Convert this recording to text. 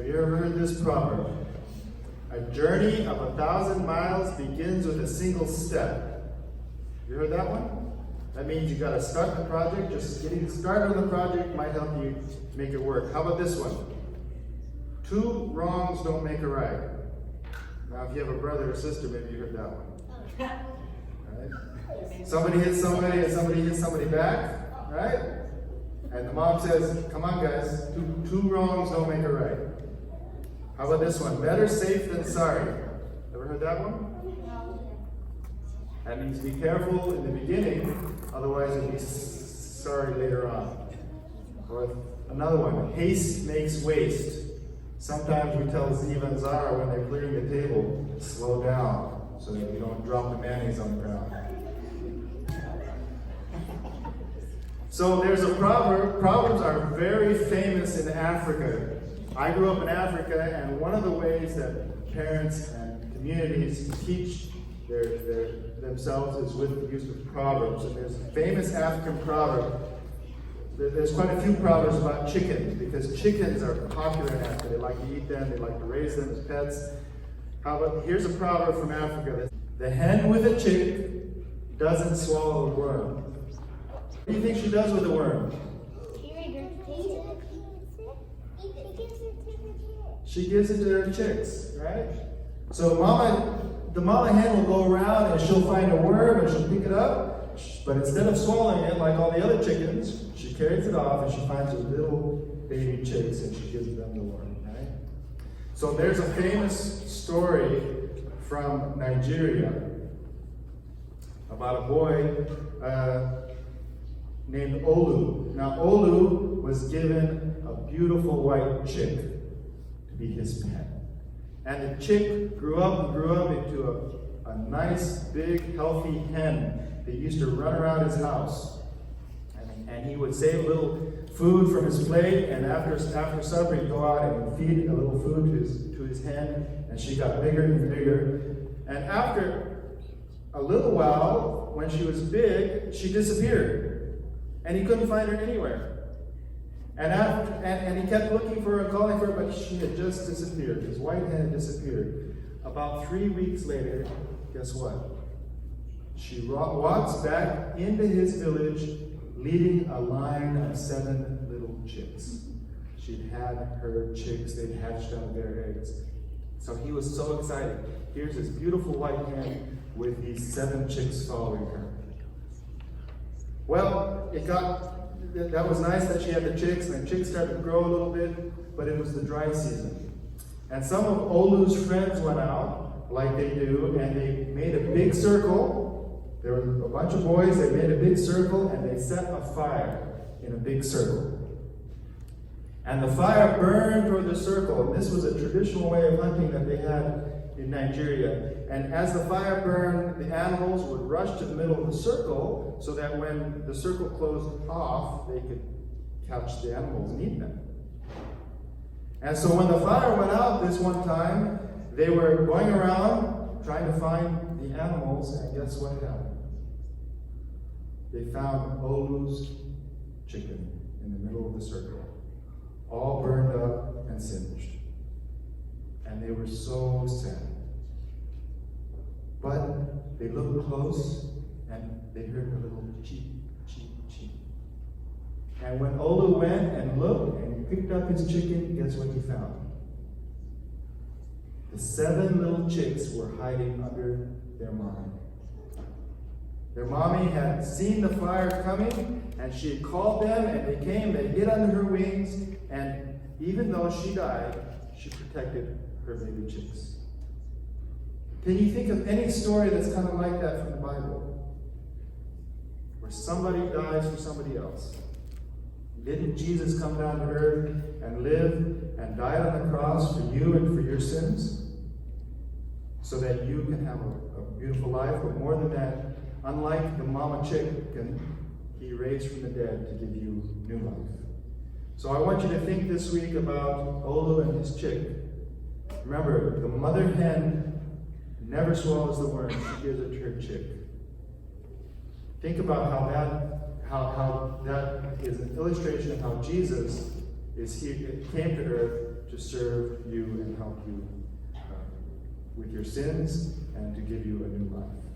Have you ever heard this proverb? A journey of 1,000 miles begins with a single step. You heard that one? That means you got to start the project. Just getting started on the project might help you make it work. How about this one? 2 wrongs don't make a right. Now, if you have a brother or sister, maybe you heard that one. Right? Somebody hits somebody and somebody hits somebody back, right? And the mom says, come on guys, two wrongs don't make a right. How about this one? Better safe than sorry. Ever heard that one? That means be careful in the beginning, otherwise you'll be sorry later on. Or another one, haste makes waste. Sometimes we tell Ziva and Zara when they're clearing the table, slow down so that you don't drop the mayonnaise on the ground. So there's a proverb. Proverbs are very famous in Africa. I grew up in Africa, and one of the ways that parents and communities teach themselves is with the use of proverbs. And there's a famous African proverb. There's quite a few proverbs about chickens, because chickens are popular in Africa. They like to eat them, they like to raise them as pets. Here's a proverb from Africa. The hen with a chick doesn't swallow the worm. What do you think she does with the worm? She gives it to her chicks, right? So the mama hen will go around and she'll find a worm and she'll pick it up, but instead of swallowing it like all the other chickens, she carries it off and she finds her little baby chicks and she gives them the worm, right? So there's a famous story from Nigeria about a boy named Olu. Now Olu was given a beautiful white chick to be his pet. And the chick grew up into a nice, big, healthy hen that used to run around his house. And he would save a little food from his plate, and after supper he'd go out and feed a little food to his hen, and she got bigger and bigger. And after a little while, when she was big, she disappeared. And he couldn't find her anywhere. And he kept looking for her, calling for her, but she had just disappeared. His white hen had disappeared. About 3 weeks later, guess what? She walks back into his village, leading a line of 7 little chicks. She'd had her chicks, they'd hatched out their eggs. So he was so excited. Here's this beautiful white hen with these 7 chicks following her. Well, that was nice that she had the chicks, and the chicks started to grow a little bit, but it was the dry season. And some of Olu's friends went out, like they do, and they made a big circle. There were a bunch of boys, they made a big circle, and they set a fire in a big circle. And the fire burned toward the circle, and this was a traditional way of hunting that they had in Nigeria. And as the fire burned, the animals would rush to the middle of the circle so that when the circle closed off, they could catch the animals and eat them. And so when the fire went out this one time, they were going around trying to find the animals, and guess what happened? They found Olu's chicken in the middle of the circle, all burned up and singed. And they were so sad. But they looked close, and they heard a little cheep, cheep, cheep. And when Olu went and looked and picked up his chicken, guess what he found? The 7 little chicks were hiding under their mommy. Their mommy had seen the fire coming, and she had called them, and they came, they hid under her wings, and even though she died, she protected her baby chicks. Can you think of any story that's kind of like that from the Bible? Where somebody dies for somebody else. Didn't Jesus come down to earth and live and die on the cross for you and for your sins? So that you can have a beautiful life, but more than that, unlike the mama chicken, he raised from the dead to give you new life. So I want you to think this week about Olu and his chick. Remember, the mother hen never swallows the worm, she gives it to her chick. Think about how that is an illustration of how Jesus came to earth to serve you and help you with your sins and to give you a new life.